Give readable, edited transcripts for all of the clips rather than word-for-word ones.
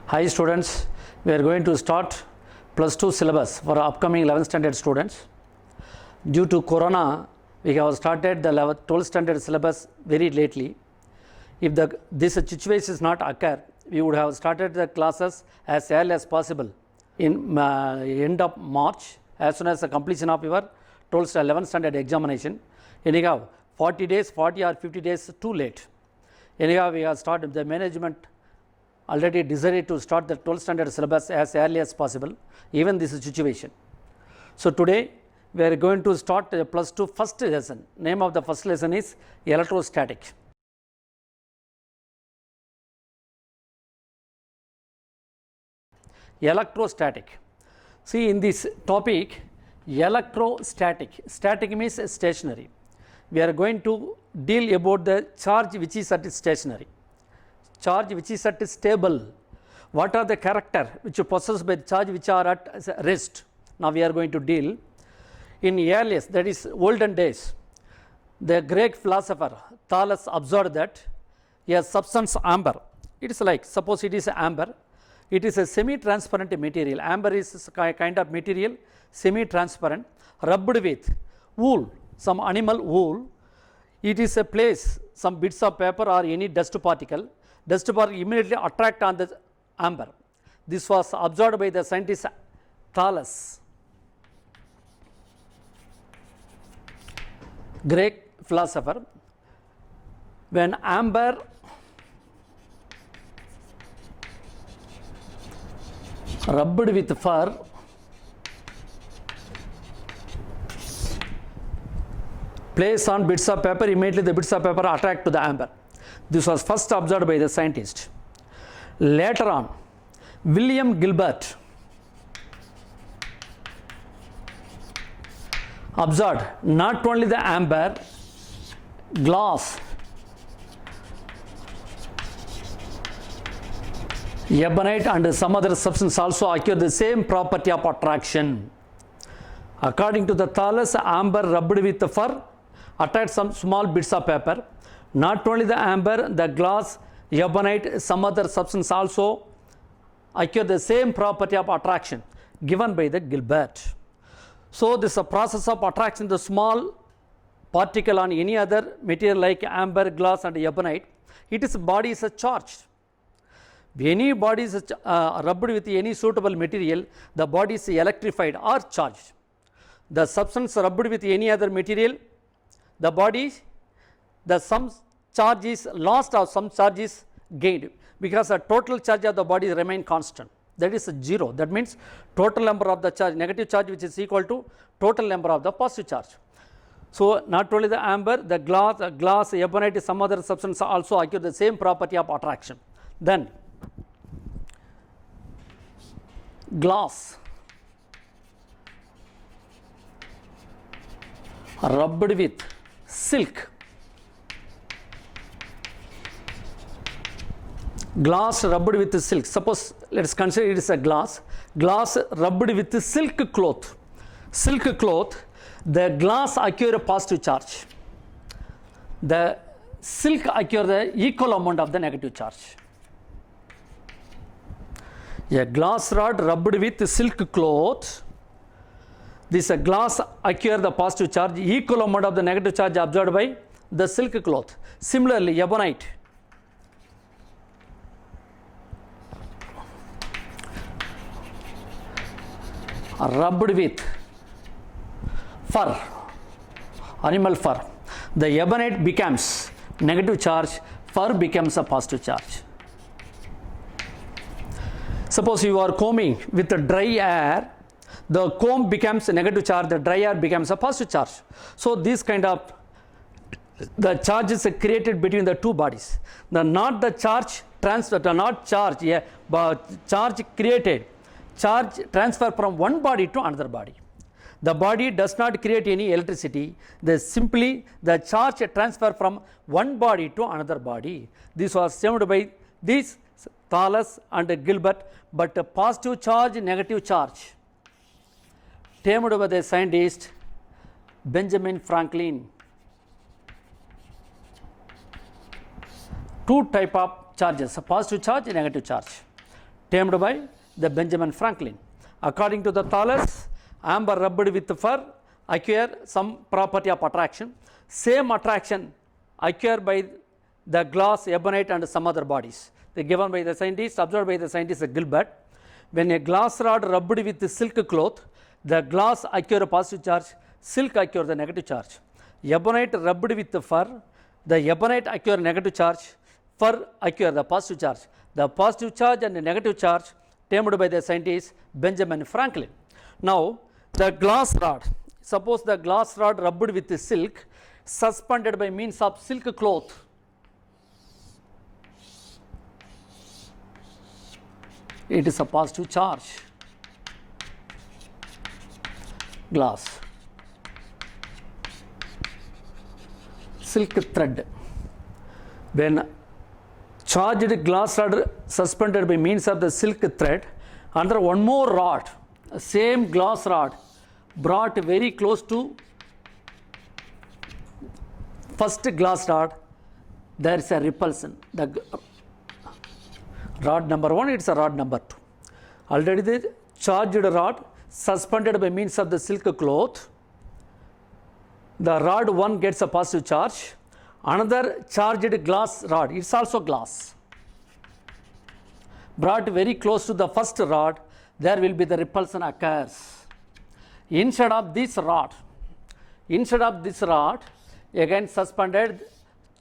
Hi students, we are going to start plus 2 syllabus for upcoming 11th standard students. Due to corona, we have started the 12th standard syllabus very lately. If this situation is not occur, we would have started the classes as early as possible in end of March, as soon as the completion of your 11th standard examination. Anyhow, 40 days, 40 or 50 days too late. Anyhow, we have started the management already decided to start the 12th standard syllabus as early as possible, even this situation. So today we are going to start the plus 2 first lesson. Name of the first lesson is electrostatic. Electrostatic. See, in this topic, electrostatic, static means stationary. We are going to deal about the charge which is at stationary, charge which is at stable. What are the character which are possessed by the charge which are at rest? Now we are going to deal. In earliest, that is olden days, the Greek philosopher Thales observed that a substance amber, it is like, suppose it is amber, it is a semi-transparent material. Amber is a kind of material, semi-transparent, rubbed with wool, some animal wool. It is a place, some bits of paper or any dust particle immediately attract on the amber. This was observed by the scientist Thales, Greek philosopher. When amber rubbed with fur, place on bits of paper, immediately the bits of paper attract to the amber. This was first observed by the scientist. Later on, William Gilbert observed not only the amber, glass, ebonite and some other substance also acquire the same property of attraction. According to the Thales, amber rubbed with the fur attracts some small bits of paper. Not only the amber, the glass, ebonite, some other substance also acquire the same property of attraction given by the Gilbert. So this is a process of attraction the small particle on any other material like amber, glass and ebonite. It is body is charged. Any body is rubbed with any suitable material, the body is electrified or charged. The substance rubbed with any other material, the body, some charge is lost or some charge is gained, because the total charge of the body remain constant, that is 0. That means total number of the charge, negative charge, which is equal to total number of the positive charge. So not only the amber, the glass, ebonite, some other substance also acquire the same property of attraction. Then glass rubbed with silk. Glass rubbed with silk. Suppose let us consider it is a glass. Glass rubbed with silk cloth. Silk cloth, the glass acquire a positive charge. The silk acquire the equal amount of the negative charge. A glass rod rubbed with silk cloth, this glass acquire the positive charge, equal amount of the negative charge absorbed by the silk cloth. Similarly, ebonite rubbed with fur, animal fur, the ebonite becomes negative charge, fur becomes a positive charge. Suppose you are combing with a dry air, the comb becomes a negative charge, the dry air becomes a positive charge. So this kind of the charges are created between the two bodies. Not the charge transfer, not charge, but charge created, charge transfer from one body to another body. The body does not create any electricity, simply the charge transfer from one body to another body. This was termed by these Thales and Gilbert, but a positive charge, negative charge, termed by the scientist Benjamin Franklin. Two type of charges, a positive charge and negative charge. tamed by the Benjamin Franklin. According to the Thales, amber rubbed with fur acquire some property of attraction. Same attraction acquired by the glass, ebonite and some other bodies. They given by the scientists, observed by the scientist Gilbert. When a glass rod rubbed with the silk cloth, the glass acquire a positive charge, silk acquire the negative charge. Ebonite rubbed with the fur, the ebonite acquire negative charge, fur acquire the positive charge. The positive charge and the negative charge termed by the scientist Benjamin Franklin. Now, the glass rod, suppose the glass rod rubbed with the silk, suspended by means of silk cloth. It is a positive charge. Glass. Silk thread. When charged glass rod suspended by means of the silk thread, under one more rod, same glass rod brought very close to first glass rod, there is a repulsion. The rod number 1, it's a rod number 2. Already the charged rod suspended by means of the silk cloth, the rod 1 gets a positive charge. Another charged glass rod, it's also glass, brought very close to the first rod, there will be the repulsion occurs. Instead of this rod, again suspended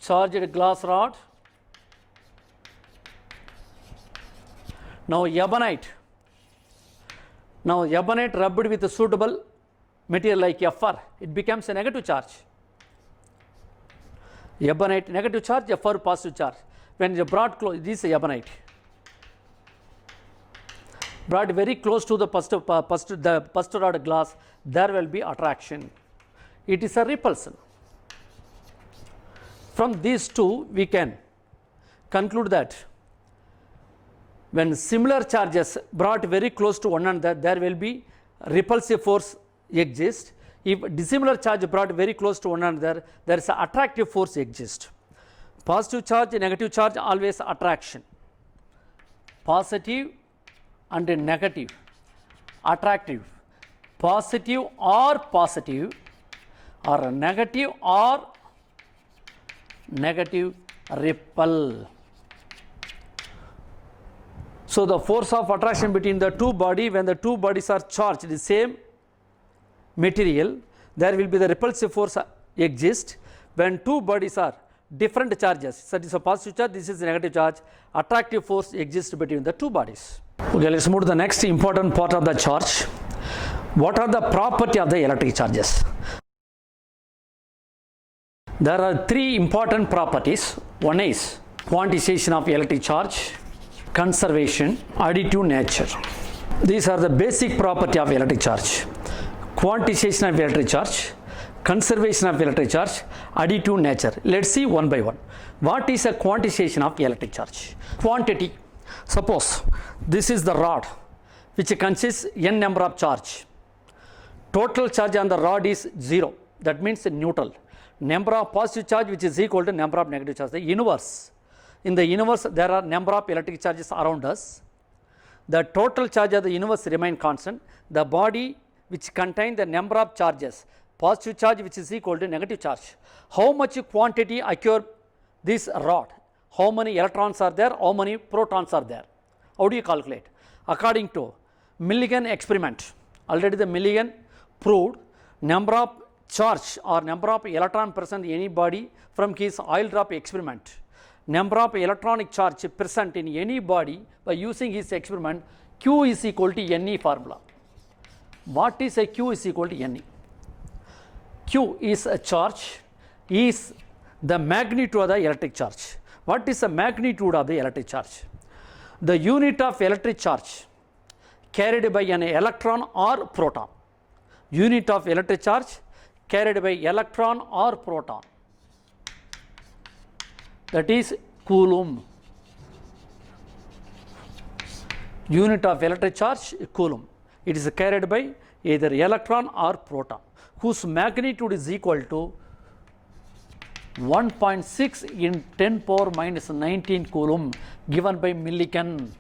charged glass rod. Now ebonite rubbed with a suitable material like fur, it becomes a negative charge. Ebonite negative charge, fur positive charge. When you brought close, this is ebonite, brought very close to the first rod glass, there will be attraction. It is a repulsion. From these two, we can conclude that when similar charges brought very close to one another, there will be repulsive force exist. If dissimilar charge brought very close to one another, there is an attractive force exist. Positive charge, negative charge, always attraction. Positive and negative, attractive. Positive or negative or negative, repel. So the force of attraction between the two bodies, when the two bodies are charged the same material, there will be the repulsive force exist. When two bodies are different charges, that is a positive charge, this is a negative charge, attractive force exists between the two bodies. Okay, let's move to the next important part of the charge. What are the property of the electric charges? There are three important properties. One is quantization of electric charge, conservation, additive nature. These are the basic property of electric charge. Quantization of electric charge, conservation of electric charge, additive nature. Let's see one by one. What is a quantization of electric charge? Quantity. Suppose this is the rod which consists n number of charge. Total charge on the rod is 0. That means neutral. Number of positive charge which is equal to number of negative charge. The universe. In the universe there are number of electric charges around us. The total charge of the universe remain constant. The body which contain the number of charges, positive charge which is equal to negative charge. How much quantity occur this rod? How many electrons are there? How many protons are there? How do you calculate? According to Millikan experiment, already the Millikan proved number of charge or number of electron present in any body from his oil drop experiment. Number of electronic charge present in any body by using his experiment, Q is equal to Ne formula. What is a Q is equal to Ne? Q is a charge, is the magnitude of the electric charge. What is the magnitude of the electric charge? The unit of electric charge carried by an electron or proton. Unit of electric charge carried by electron or proton. That is Coulomb. Unit of electric charge, Coulomb. It is carried by either electron or proton, whose magnitude is equal to 1.6 in 10 power minus 19 Coulomb, given by Millikan.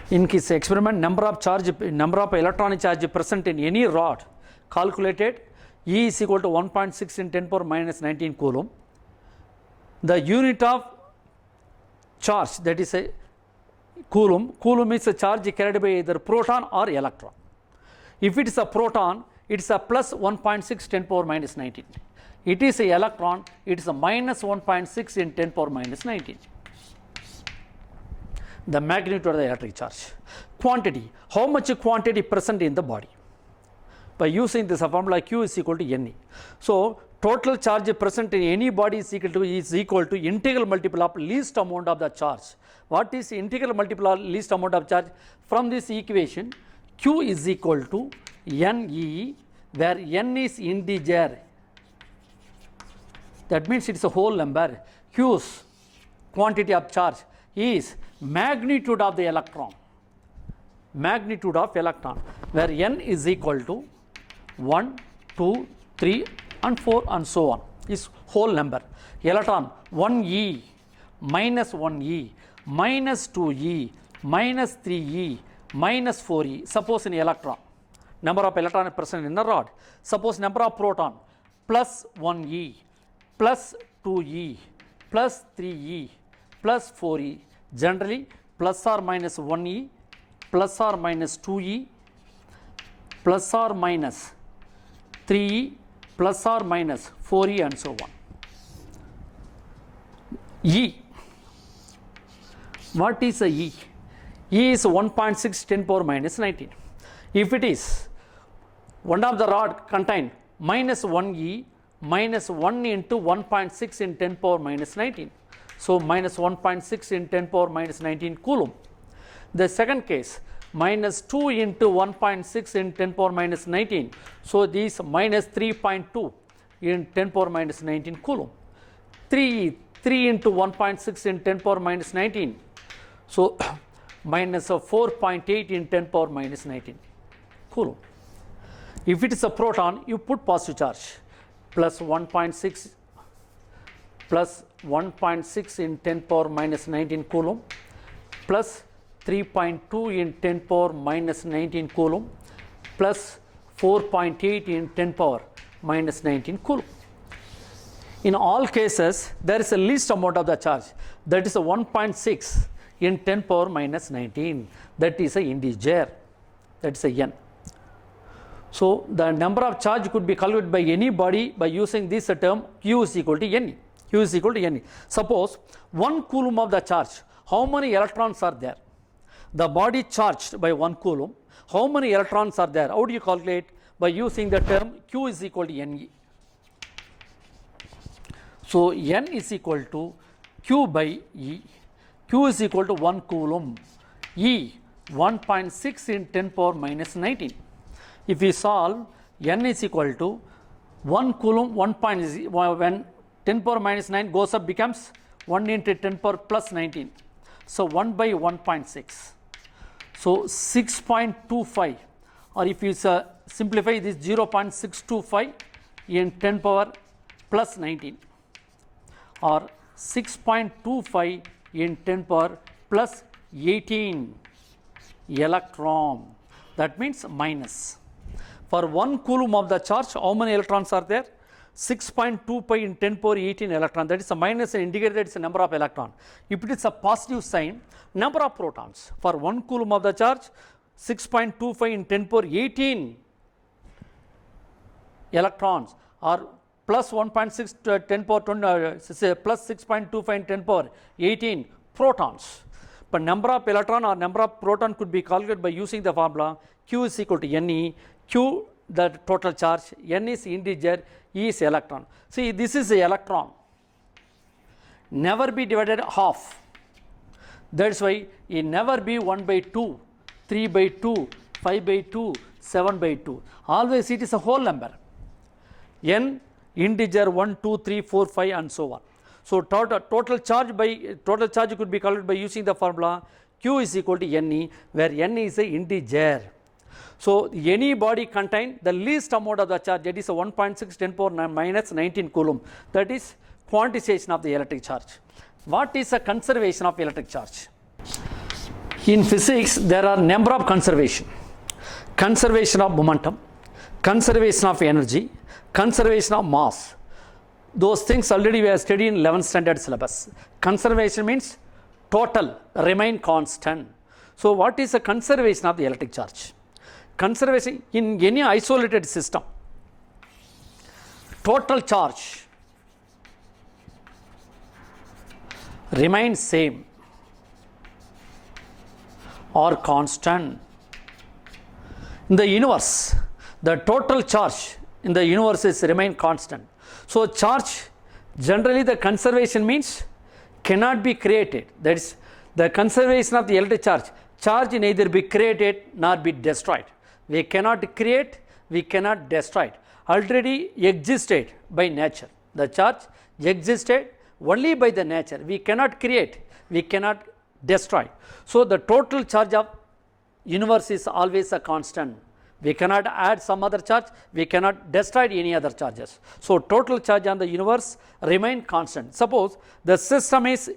In this experiment, number of electronic charge present in any rod calculated E is equal to 1.6 in 10 power minus 19 coulomb. The unit of charge, that is a coulomb. Coulomb is a charge carried by either proton or electron. If it is a proton, it is a plus 1.6 10 power minus 19. It is a electron, it is a minus 1.6 in 10 power minus 19. The magnitude of the electric charge. Quantity, how much quantity present in the body? By using this formula, Q is equal to Ne. So total charge present in any body is equal to integral multiple of least amount of the charge. What is integral multiple of least amount of charge? From this equation, Q is equal to Ne, where N is integer. That means it is a whole number. Q's quantity of charge is magnitude of the electron. Magnitude of electron, where N is equal to 1, 2, 3 and 4 and so on, is whole number. Electron 1e minus 1e minus 2e minus 3e minus 4e. Suppose in electron, number of electron present in the rod. Suppose number of proton plus 1e plus 2e plus 3e plus 4e. Generally plus or minus 1e plus or minus 2e plus or minus 3e plus or minus 4e and so on. E. What is a E? E is 1.6 10 power minus 19. If it is one of the rod contain minus 1e minus 1 into 1.6 in 10 power minus 19. So minus 1.6 in 10 power minus 19 coulomb. The second case, minus 2 into 1.6 in 10 power minus 19. So this minus 3.2 in 10 power minus 19 coulomb. 3 into 1.6 in 10 power minus 19. So minus 4.8 in 10 power minus 19 coulomb. If it is a proton, you put positive charge, plus 1.6 plus 1.6 in 10 power minus 19 coulomb plus 3.2 in 10 power minus 19 coulomb plus 4.8 in 10 power minus 19 coulomb. In all cases, there is a least amount of the charge, that is a 1.6 in 10 power minus 19, that is a integer, that is a N. So the number of charge could be calculated by any body by using this term Q is equal to Ne. Q is equal to Ne. Suppose 1 coulomb of the charge, how many electrons are there? The body charged by 1 coulomb, how many electrons are there? How do you calculate? By using the term Q is equal to Ne. So N is equal to Q by E. Q is equal to 1 coulomb. E 1.6 in 10 power minus 19. If we solve, N is equal to 1 coulomb, when 10 power minus 9 goes up, becomes 1 into 10 power plus 19. So 1 by 1.6. So 6.25, or if you simplify this, 0.625 in 10 power plus 19, or 6.25 in 10 power plus 18 electron. That means minus. For 1 coulomb of the charge, how many electrons are there? 6.25 in 10 power 18 electron. That is a minus and indicated, that is a number of electron. If it is a positive sign, number of protons. For 1 coulomb of the charge, 6.25 in 10 power 18 electrons, or plus 1.6 to 10 power 20, plus 6.25 in 10 power 18 protons. But number of electron or number of proton could be calculated by using the formula Q is equal to Ne. Q the total charge, N is integer, E is electron. See, this is the electron. Never be divided half. That's why it never be 1 by 2, 3 by 2, 5 by 2, 7 by 2. Always it is a whole number. N integer 1, 2, 3, 4, 5 and so on. So total charge could be calculated by using the formula Q is equal to Ne, where N is a integer. So any body contain the least amount of the charge, that is a 1.6 10 power minus 19 coulomb. That is quantization of the electric charge. What is a conservation of electric charge? In physics, there are number of conservation. Conservation of momentum, conservation of energy, conservation of mass. Those things already we have studied in 11th standard syllabus. Conservation means total remain constant. So what is the conservation of the electric charge? Conservation in any isolated system, total charge remains same or constant. In the universe, the total charge in the universe is remain constant. So charge, generally the conservation means cannot be created. That is the conservation of the electric charge. Charge neither be created nor be destroyed. We cannot create, we cannot destroy it. Already existed by nature. The charge existed only by the nature. We cannot create, we cannot destroy. So the total charge of universe is always a constant. We cannot add some other charge, we cannot destroy any other charges. So total charge on the universe remain constant. Suppose the system is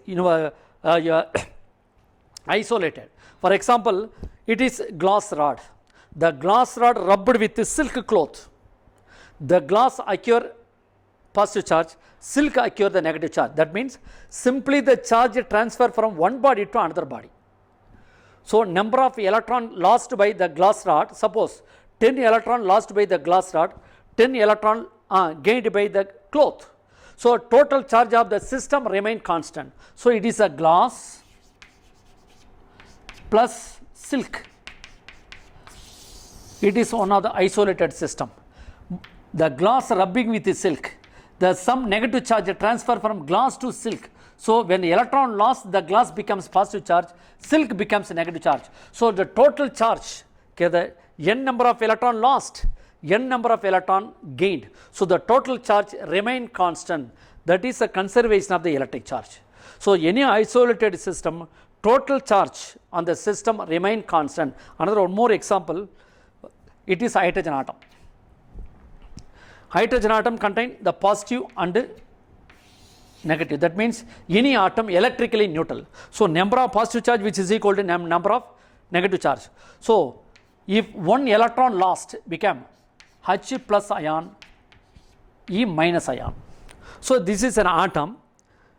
isolated. For example, it is glass rod. The glass rod rubbed with the silk cloth. The glass acquire positive charge, silk acquire the negative charge. That means simply the charge transfer from one body to another body. So number of electron lost by the glass rod, suppose 10 electron lost by the glass rod, 10 electron gained by the cloth. So total charge of the system remain constant. So it is a glass plus silk. It is one of the isolated system. The glass rubbing with the silk, the some negative charge transfer from glass to silk. So when the electron lost, the glass becomes positive charge, silk becomes negative charge. So the total charge, okay, the n number of electron lost, n number of electron gained. So the total charge remain constant. That is a conservation of the electric charge. So any isolated system, total charge on the system remain constant. Another one more example, it is hydrogen atom. Hydrogen atom contain the positive and negative. That means any atom electrically neutral. So number of positive charge which is equal to number of negative charge. So if one electron lost become H plus ion, E minus ion. So this is an atom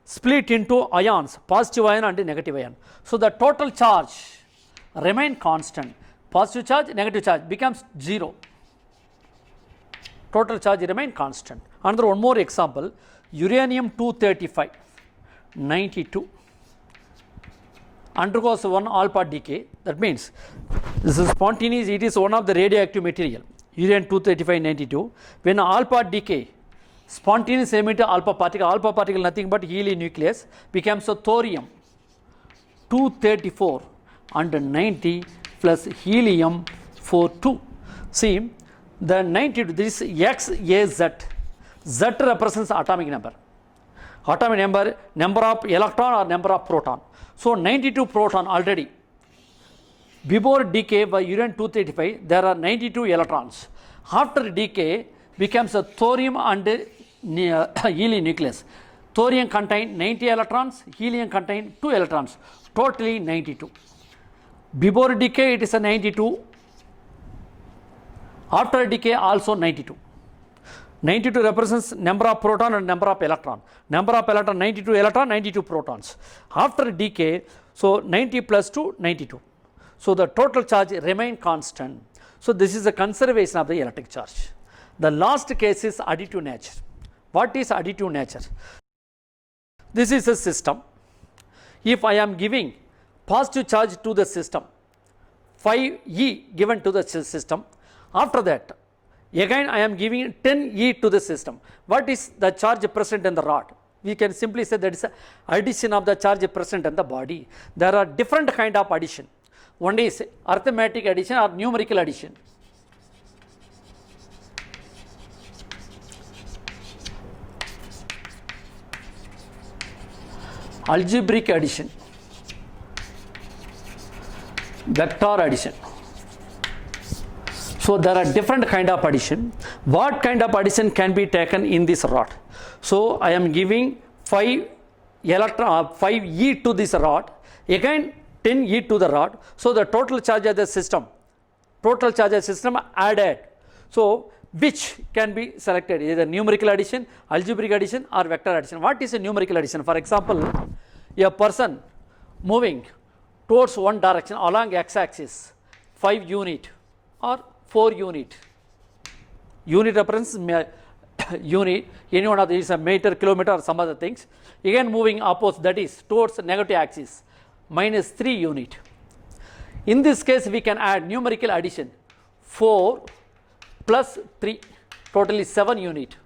split into ions, positive ion and negative ion. So the total charge remain constant. Positive charge, negative charge becomes 0. Total charge remain constant. Another one more example, uranium-235, 92, undergoes one alpha decay. That means this is spontaneous, it is one of the radioactive material, uranium-235, 92. When alpha decay, spontaneous emit alpha particle nothing but helium nucleus becomes a thorium-234 and 90 plus helium-42. See, the 92, this is XAZ. Z represents atomic number. Atomic number, number of electron or number of proton. So 92 proton already. Before decay by uranium-235, there are 92 electrons. After decay, becomes a thorium and helium nucleus. Thorium contain 90 electrons, helium contain 2 electrons, totally 92. Before decay, it is a 92. After decay, also 92. 92 represents number of proton and number of electron. Number of electron, 92 electron, 92 protons. After decay, so 90 plus 2, 92. So the total charge remain constant. So this is the conservation of the electric charge. The last case is additive nature. What is additive nature? This is a system. If I am giving positive charge to the system, 5E given to the system, after that, again I am giving 10E to the system. What is the charge present in the rod? We can simply say that is addition of the charge present in the body. There are different kind of addition. One is arithmetic addition or numerical addition. Algebraic addition. Vector addition. So there are different kind of addition. What kind of addition can be taken in this rod? So I am giving 5E to this rod. Again 10e to the rod. So the total charge of the system added. So which can be selected, either numerical addition, algebraic addition or vector addition. What is a numerical addition? For example, a person moving towards one direction along x-axis 5 unit or 4 unit. Unit reference unit, any one of these, a meter, kilometer or some other things. Again moving opposite, that is towards negative axis, minus 3 unit. In this case we can add numerical addition, 4 plus 3, totally 7 unit.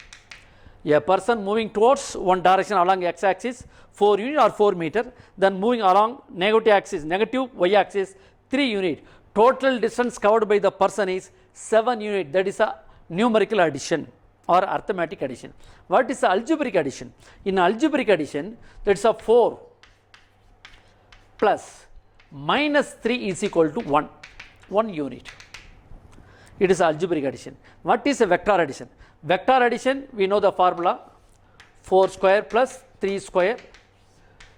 A person moving towards one direction along x-axis 4 unit or 4 meter, then moving along negative axis, negative y-axis 3 unit. Total distance covered by the person is 7 unit. That is a numerical addition or arithmetic addition. What is the algebraic addition? In algebraic addition, that is a 4 plus minus 3 is equal to 1 unit. It is algebraic addition. What is a vector addition? Vector addition, we know the formula, 4 square plus 3 square,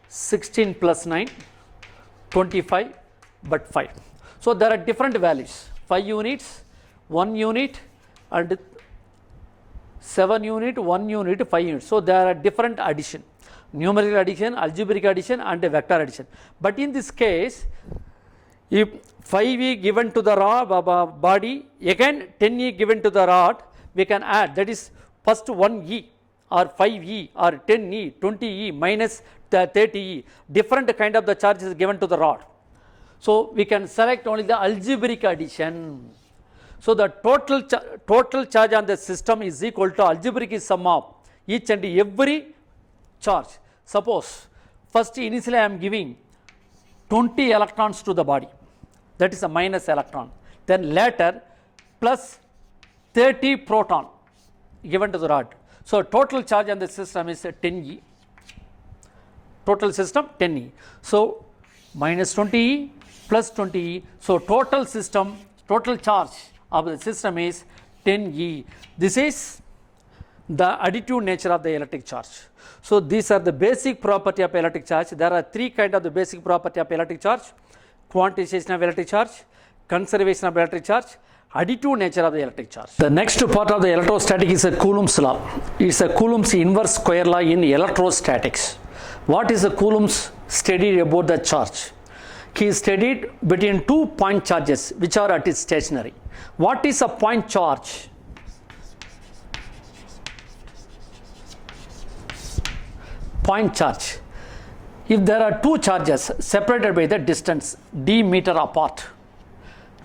16 plus 9, 25 but 5. So there are different values, 5 units, 1 unit and 7 unit, 1 unit, 5 units. So there are different addition, numerical addition, algebraic addition and vector addition. But in this case, if 5e given to the rod body, again 10e given to the rod, we can add, that is first 1e or 5e or 10e, 20e minus 30e, different kind of the charge is given to the rod. So we can select only the algebraic addition. So the total charge on the system is equal to algebraic is sum of each and every charge. Suppose first initially I am giving 20 electrons to the body, that is a minus electron, then later plus 30 proton given to the rod. So total charge on the system is 10e, total system 10e. So minus 20e plus 20e, so total system, total charge of the system is 10e. This is the additive nature of the electric charge. So these are the basic property of electric charge. There are 3 kinds of the basic property of electric charge: quantization of electric charge, conservation of electric charge, additive nature of the electric charge. The next part of the electrostatic is a Coulomb's law. It's a Coulomb's inverse square law in electrostatics. What is the Coulomb's studied about the charge? He studied between 2 point charges which are at its stationary. What is a point charge? Point charge. If there are 2 charges separated by the distance d meter apart,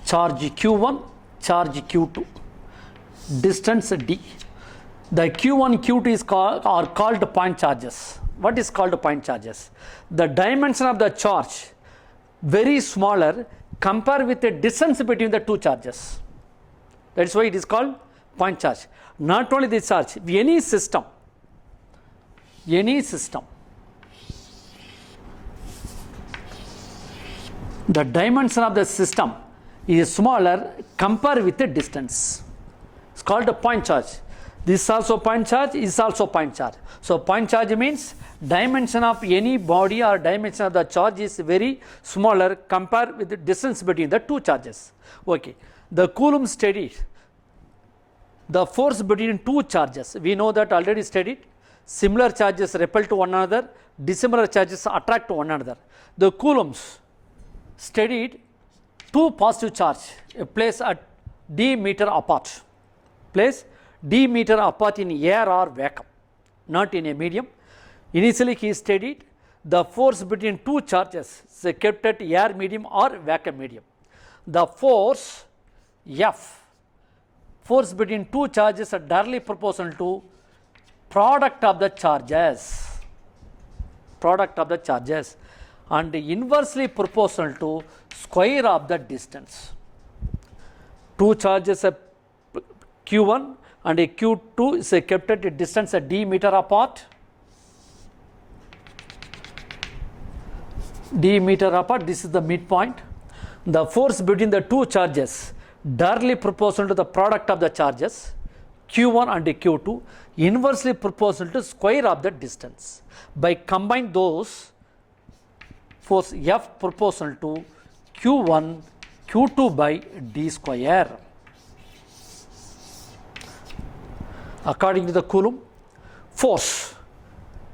charge q1, charge q2, distance d, the q1, q2 is are called point charges. What is called point charges? The dimension of the charge very smaller compared with the distance between the 2 charges. That is why it is called point charge. Not only this charge, any system, the dimension of the system is smaller compared with the distance. It's called a point charge. This also point charge is also point charge. So point charge means dimension of any body or dimension of the charge is very smaller compared with the distance between the 2 charges. Okay. The Coulomb studied the force between 2 charges. We know that already studied. Similar charges repel to one another, dissimilar charges attract to one another. The Coulombs studied 2 positive charge placed at d meter apart. Place d meter apart in air or vacuum, not in a medium. Initially he studied the force between 2 charges kept at air medium or vacuum medium. The force F, force between 2 charges are directly proportional to product of the charges, and inversely proportional to square of the distance. 2 charges are q1 and a q2 is kept at a distance at d meter apart. This is the midpoint. The force between the 2 charges directly proportional to the product of the charges q1 and q2, inversely proportional to square of the distance. By combine those, force F proportional to Q1 Q2 by d square. According to the Coulomb force,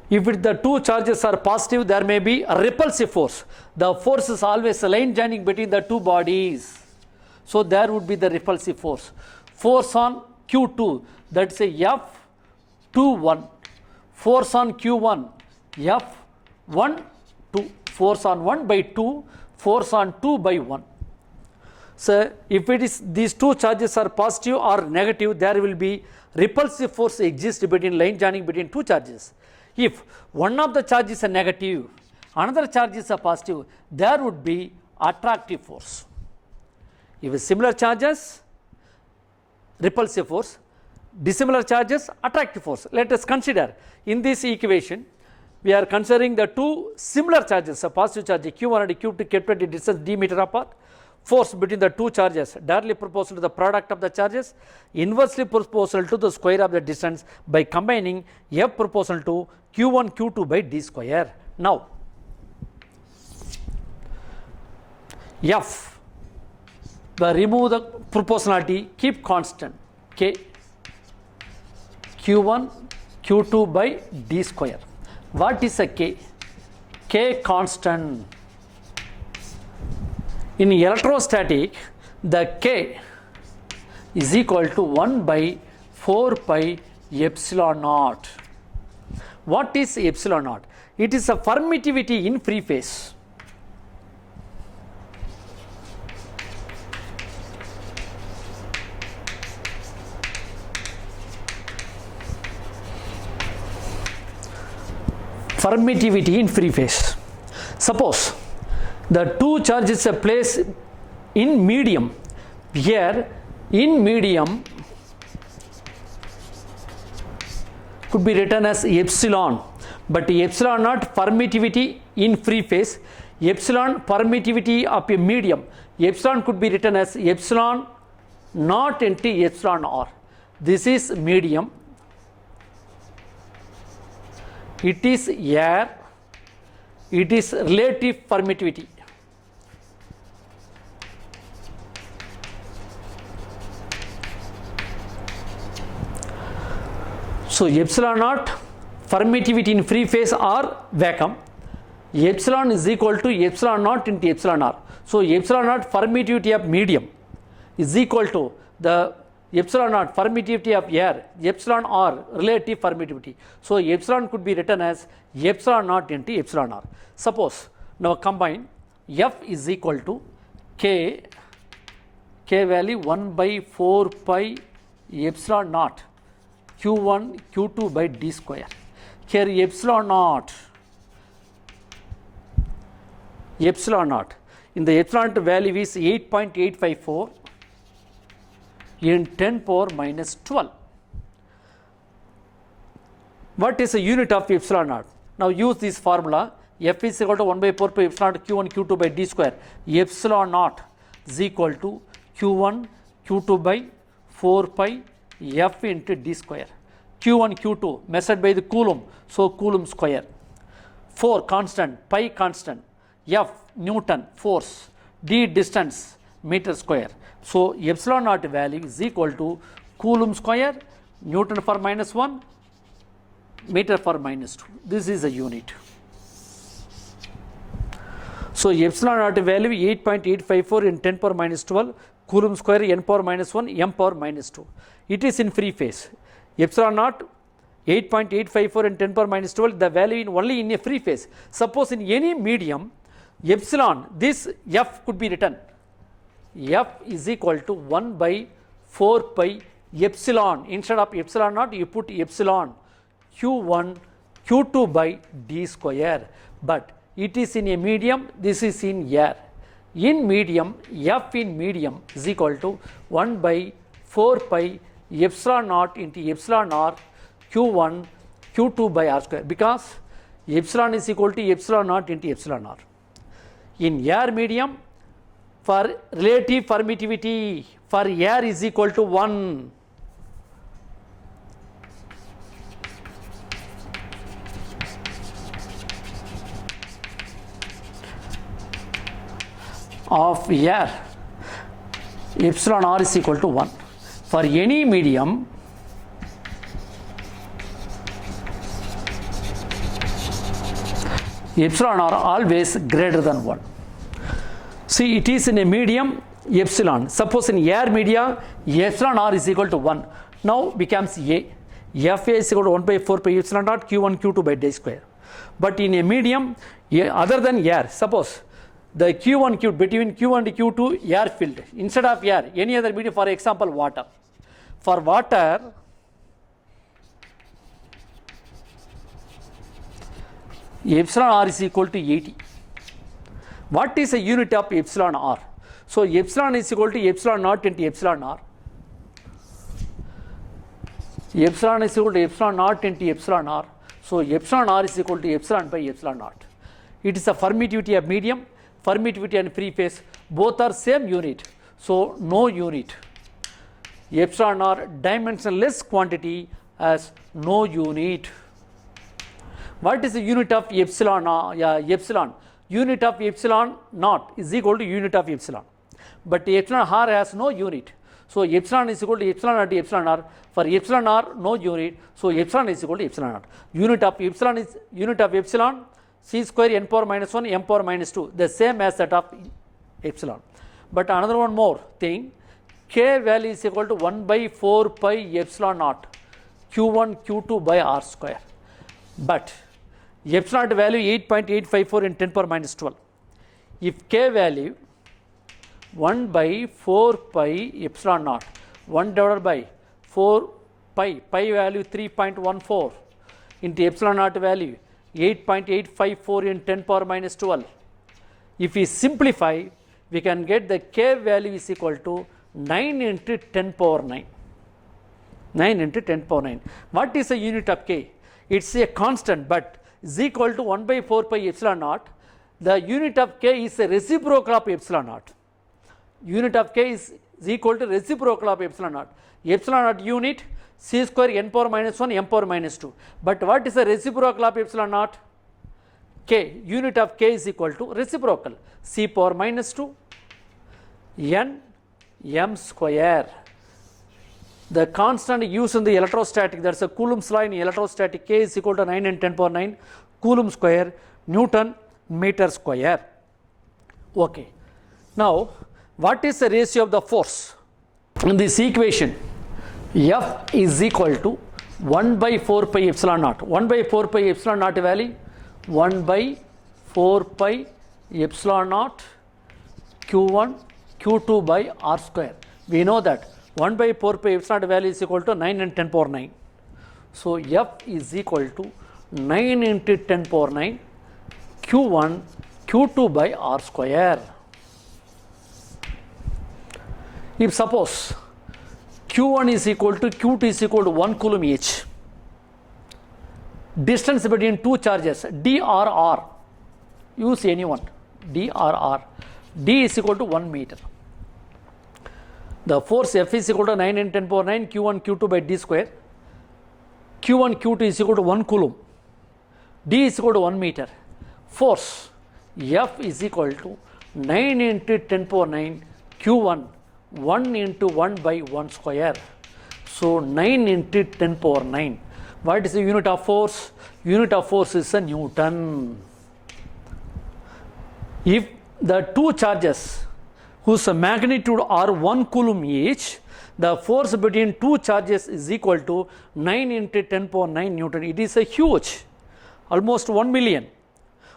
if the two charges are positive, there may be a repulsive force. The force is always a line joining between the two bodies. So there would be the repulsive force. Force on Q2, that's a F21. Force on Q1, F1, 2. Force on 1 by 2, force on 2 by 1. So if it is these two charges are positive or negative, there will be repulsive force exist between line joining between two charges. If one of the charges is a negative, another charge is a positive, there would be attractive force. If similar charges, repulsive force, dissimilar charges, attractive force. Let us consider in this equation, we are considering the two similar charges, a positive charge Q1 and Q2 kept at a distance d meter apart. Force between the two charges directly proportional to the product of the charges, inversely proportional to the square of the distance by combining F proportional to Q1 Q2 by d square. Now, F, remove the proportionality, keep constant K, Q1 Q2 by d square. What is a K? K constant. In electrostatic, the K is equal to 1 by 4 pi epsilon naught. What is epsilon naught? It is a permittivity in free phase. Permittivity in free phase. Suppose the two charges are placed in medium. Here in medium could be written as epsilon, but epsilon naught permittivity in free phase, epsilon permittivity of a medium, epsilon could be written as epsilon naught into epsilon r. This is medium, it is air, it is relative permittivity. So epsilon naught permittivity in free phase or vacuum, epsilon is equal to epsilon naught into epsilon r. So epsilon naught permittivity of medium is equal to the epsilon naught permittivity of air, epsilon r relative permittivity. So epsilon could be written as epsilon naught into epsilon r. Suppose now combine F is equal to K value 1 by 4 pi epsilon naught Q1 Q2 by d square. Here epsilon naught in the epsilon value is 8.854 in 10 power minus 12. What is the unit of epsilon naught? Now use this formula. F is equal to 1 by 4 pi epsilon naught Q1 Q2 by d square. Epsilon naught is equal to Q1 Q2 by 4 pi F into d square. Q1 Q2 measured by the Coulomb, so Coulomb square. 4 constant, pi constant, F Newton force, d distance meter square. So epsilon naught value is equal to Coulomb square, Newton for minus 1, meter for minus 2. This is a unit. So epsilon naught value 8.854 in 10 power minus 12, Coulomb square n power minus 1, m power minus 2. It is in free phase. Epsilon naught 8.854 in 10 power minus 12, the value in only in a free phase. Suppose in any medium, epsilon, this F could be written. F is equal to 1 by 4 pi epsilon. Instead of epsilon naught, you put epsilon Q1 Q2 by d square. But it is in a medium, this is in air. In medium, F in medium is equal to 1 by 4 pi epsilon naught into epsilon r Q1 Q2 by r square, because epsilon is equal to epsilon naught into epsilon r. In air medium, for relative permittivity for air is equal to 1. of air, epsilon r is equal to 1. For any medium, epsilon r always greater than 1. See, it is in a medium epsilon. Suppose in air media, epsilon r is equal to 1. Now becomes A. Fa is equal to 1 by 4 pi epsilon naught q1 q2 by d square. But in a medium other than air, suppose the q1 q between q1 and q2 air filled, instead of air any other medium, for example water. For water, epsilon r is equal to 80. What is the unit of epsilon r? So epsilon is equal to epsilon naught into epsilon r. Epsilon is equal to epsilon naught into epsilon r. So epsilon r is equal to epsilon by epsilon naught. It is a permittivity of medium, permittivity and free phase, both are same unit. So no unit. Epsilon r dimensionless quantity as no unit. What is the unit of epsilon r? Epsilon. Unit of epsilon naught is equal to unit of epsilon. But epsilon r has no unit. So epsilon is equal to epsilon naught to epsilon r. For epsilon r, no unit. So epsilon is equal to epsilon naught. Unit of epsilon is unit of epsilon c square n power minus 1 m power minus 2. The same as that of epsilon. But another one more thing. K value is equal to 1 by 4 pi epsilon naught q1 q2 by r square. But epsilon value 8.854 in 10 power minus 12. If K value 1 by 4 pi epsilon naught, 1 divided by 4 pi value 3.14 into epsilon naught value 8.854 in 10 power minus 12. If we simplify, we can get the K value is equal to 9 into 10 power 9. 9 into 10 power 9. What is the unit of K? It's a constant, but is equal to 1 by 4 pi epsilon naught. The unit of K is a reciprocal of epsilon naught. Unit of K is equal to reciprocal of epsilon naught. Epsilon naught unit c square n power minus 1 m power minus 2. But what is the reciprocal of epsilon naught? K. Unit of K is equal to reciprocal c power minus 2 n m square. The constant used in the electrostatic, that's a Coulomb's law in electrostatic. K is equal to 9 and 10 power 9 Coulomb square Newton meter square. Okay. Now, what is the ratio of the force? In this equation, F is equal to 1 by 4 pi epsilon naught. 1 by 4 pi epsilon naught value 1 by 4 pi epsilon naught q1 q2 by r square. We know that 1 by 4 pi epsilon naught value is equal to 9 and 10 power 9. So F is equal to 9 into 10 power 9 q1 q2 by r square. If suppose q1 is equal to q2 is equal to 1 coulomb each, distance between two charges drr, use any one, drr, d is equal to 1 meter. The force F is equal to 9 and 10 power 9 q1 q2 by d square. q1 q2 is equal to 1 coulomb. D is equal to 1 meter. Force F is equal to 9 into 10 power 9 q1 1 into 1 by 1 square. So 9 into 10 power 9. What is the unit of force? Unit of force is a Newton. If the two charges whose magnitude are 1 coulomb each, the force between two charges is equal to 9 into 10 power 9 Newton. It is a huge, almost 1 million.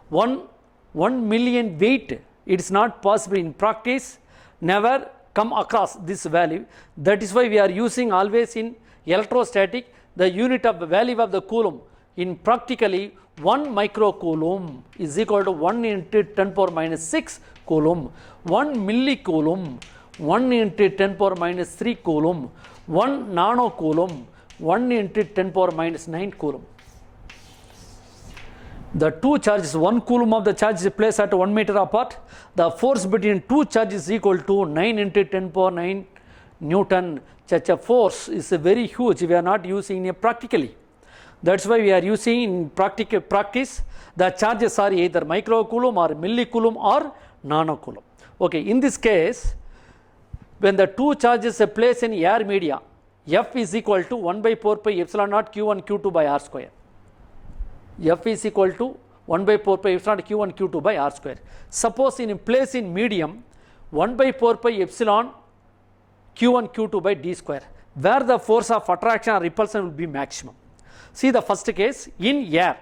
1 million weight. It is not possible in practice. Never come across this value. That is why we are using always in electrostatic the unit of the value of the coulomb. In practically 1 microcoulomb is equal to 1 into 10 power minus 6 coulomb. 1 millicoulomb 1 into 10 power minus 3 coulomb. 1 nanocoulomb 1 into 10 power minus 9 coulomb. The two charges, 1 coulomb of the charge is placed at 1 meter apart. The force between two charges is equal to 9 into 10 power 9 Newton. Such a force is very huge. We are not using it practically. That's why we are using in practice. The charges are either microcoulomb or millicoulomb or nanocoulomb. Okay, in this case, when the two charges are placed in air media, F is equal to 1 by 4 pi epsilon naught Q1 Q2 by R square. F is equal to 1 by 4 pi epsilon Q1 Q2 by R square. Suppose in place in medium 1 by 4 pi epsilon Q1 Q2 by D square, where the force of attraction or repulsion will be maximum. See the first case, in air,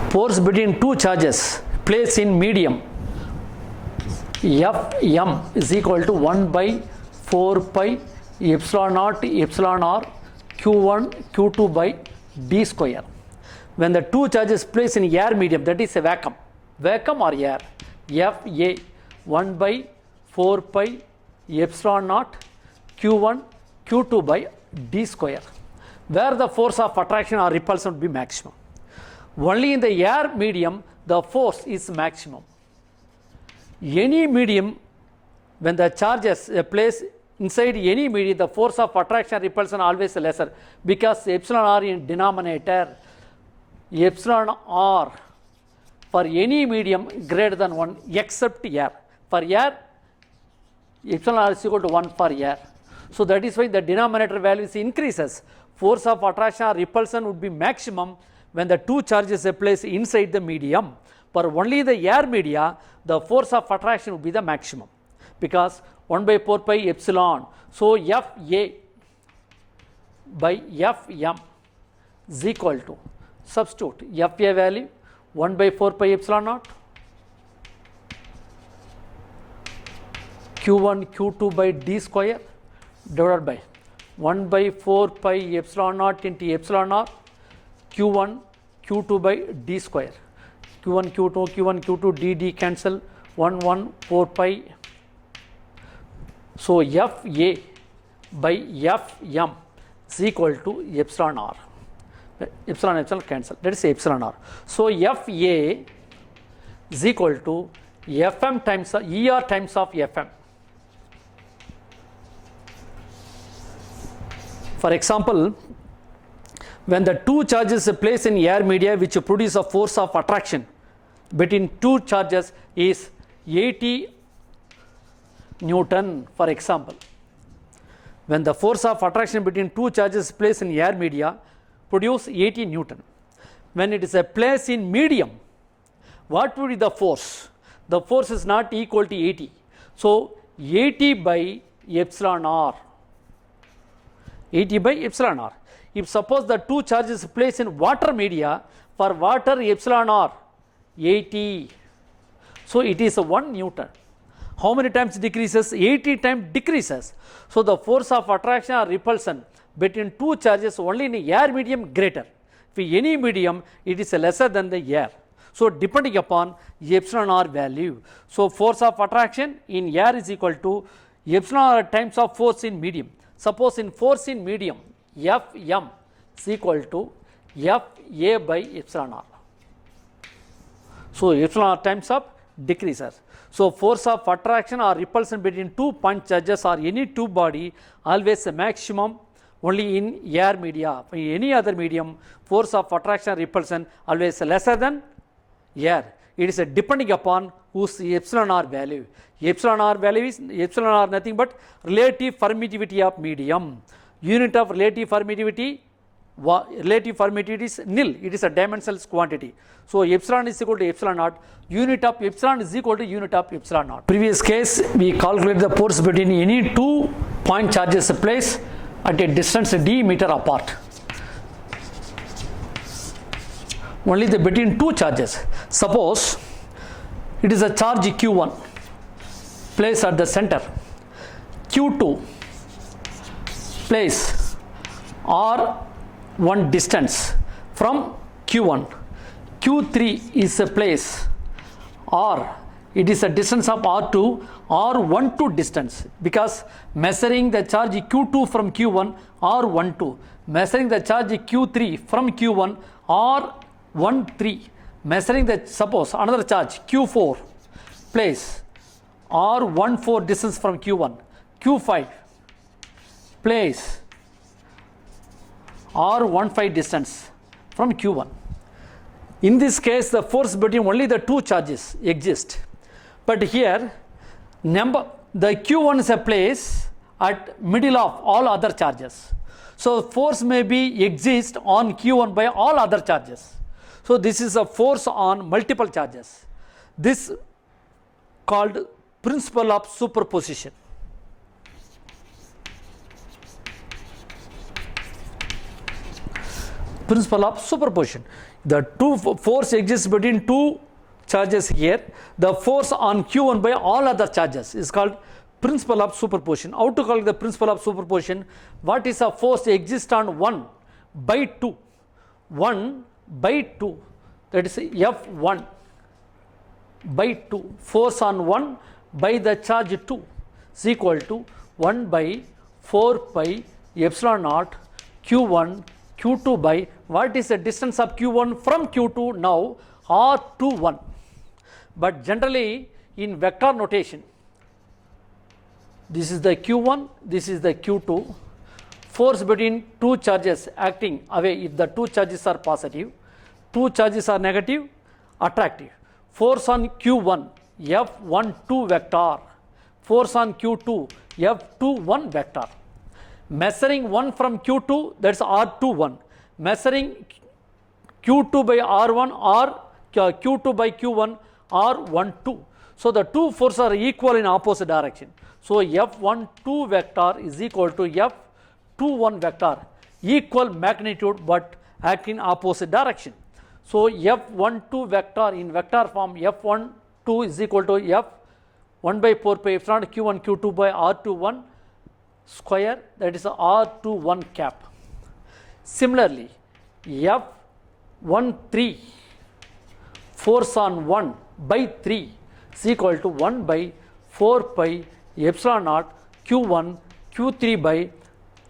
force between two charges placed in medium Fm is equal to 1 by 4 pi epsilon naught epsilon r Q1 Q2 by D square. When the two charges placed in air medium, that is a vacuum or air, Fa 1 by 4 pi epsilon naught Q1 Q2 by D square, where the force of attraction or repulsion would be maximum. Only in the air medium the force is maximum. Any medium, when the charges are placed inside any medium, the force of attraction or repulsion always lesser, because epsilon r in denominator, epsilon r for any medium greater than 1 except air. For air, epsilon r is equal to 1 for air. So that is why the denominator value increases. Force of attraction or repulsion would be maximum when the two charges are placed inside the medium. For only the air media, the force of attraction would be the maximum, because 1 by 4 pi epsilon. So Fa by Fm is equal to, substitute Fa value 1 by 4 pi epsilon naught Q1 Q2 by D square divided by 1 by 4 pi epsilon naught into epsilon r Q1 Q2 by D square. Q1 Q2 D cancel, 1 1 4 pi. So Fa by Fm is equal to epsilon r. Epsilon cancel, that is epsilon r. So Fa is equal to Fm times Er times of Fm. For example, when the two charges are placed in air media which produce a force of attraction between two charges is 80 Newton, for example. When the force of attraction between two charges placed in air media produce 80 Newton. When it is a place in medium, what would be the force? The force is not equal to 80. So 80 by epsilon r. 80 by epsilon r. If suppose the two charges placed in water media, for water epsilon r 80, so it is 1 Newton. How many times decreases? 80 times decreases. So the force of attraction or repulsion between two charges only in air medium greater. For any medium, it is lesser than the air. So depending upon epsilon r value. So force of attraction in air is equal to epsilon r times of force in medium. Suppose in force in medium, Fm is equal to Fa by epsilon r. So epsilon r times of decreases. So force of attraction or repulsion between two point charges or any two body always a maximum only in air media. In any other medium, force of attraction or repulsion always lesser than air. It is depending upon whose epsilon r value. Epsilon r value is epsilon r nothing but relative permittivity of medium. Unit of relative permittivity is nil. It is a dimensionless quantity. So epsilon is equal to epsilon naught. Unit of epsilon is equal to unit of epsilon naught. Previous case, we calculate the force between any two point charges placed at a distance d meter apart. Only the between two charges. Suppose it is a charge Q1 placed at the center, Q2 place R1 distance from Q1, Q3 is a place R, it is a distance of R2, R12 distance, because measuring the charge Q2 from Q1, R12, measuring the charge Q3 from Q1, R13, measuring the, suppose another charge Q4 place R14 distance from Q1, Q5 place R15 distance from Q1. In this case, the force between only the two charges exist. But here, number, the q1 is a place at middle of all other charges. So force may be exist on q1 by all other charges. So this is a force on multiple charges. This called principle of superposition. Principle of superposition. The two force exists between two charges here. The force on q1 by all other charges is called principle of superposition. How to call the principle of superposition? What is a force exists on 1 by 2? 1 by 2, that is F1 by 2. Force on 1 by the charge 2 is equal to 1 by 4 pi epsilon naught q1 q2 by, what is the distance of q1 from q2 now? R21. But generally in vector notation, this is the q1, this is the q2. Force between two charges acting away if the two charges are positive, two charges are negative, attractive. Force on q1 F12 vector, force on q2 F21 vector. Measuring 1 from q2, that's R21. Measuring q2 by R1 or q2 by q1 R12. So the two forces are equal in opposite direction. So F12 vector is equal to F21 vector, equal magnitude but act in opposite direction. So F12 vector in vector form, F12 is equal to F1 by 4 pi epsilon q1 q2 by R21 square, that is R21 cap. Similarly, F13 force on 1 by 3 is equal to 1 by 4 pi epsilon naught q1 q3 by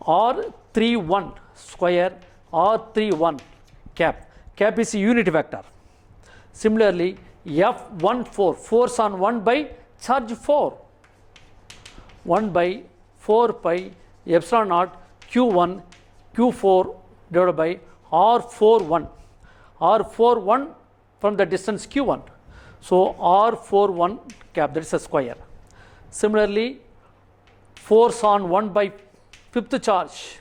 R31 square, R31 cap. Cap is a unit vector. Similarly, F14 force on 1 by charge 4, 1 by 4 pi epsilon naught q1 q4 divided by R41, R41 from the distance q1. So R41 cap, that is a square. Similarly, force on 1 by fifth charge,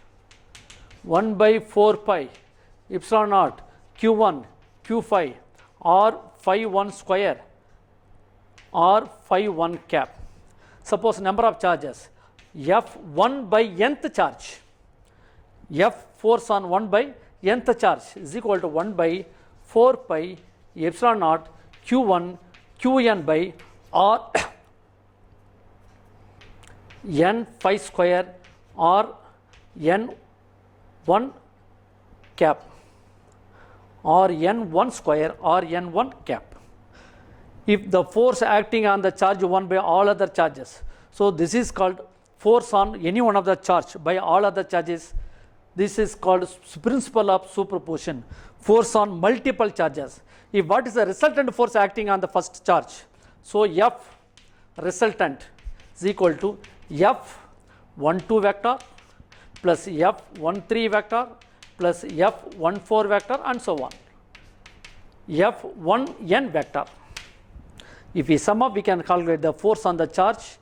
1 by 4 pi epsilon naught q1 q5 R51 square, R51 cap. Suppose number of charges F1 by nth charge, F force on 1 by nth charge is equal to 1 by 4 pi epsilon naught q1 qn by R n phi square or n1 cap, or n1 square or n1 cap. If the force acting on the charge 1 by all other charges, so this is called force on any one of the charge by all other charges. This is called principle of superposition. Force on multiple charges. If what is the resultant force acting on the first charge? So F resultant is equal to F12 vector plus F13 vector plus F14 vector and so on. F1n vector. If we sum up, we can calculate the force on the charge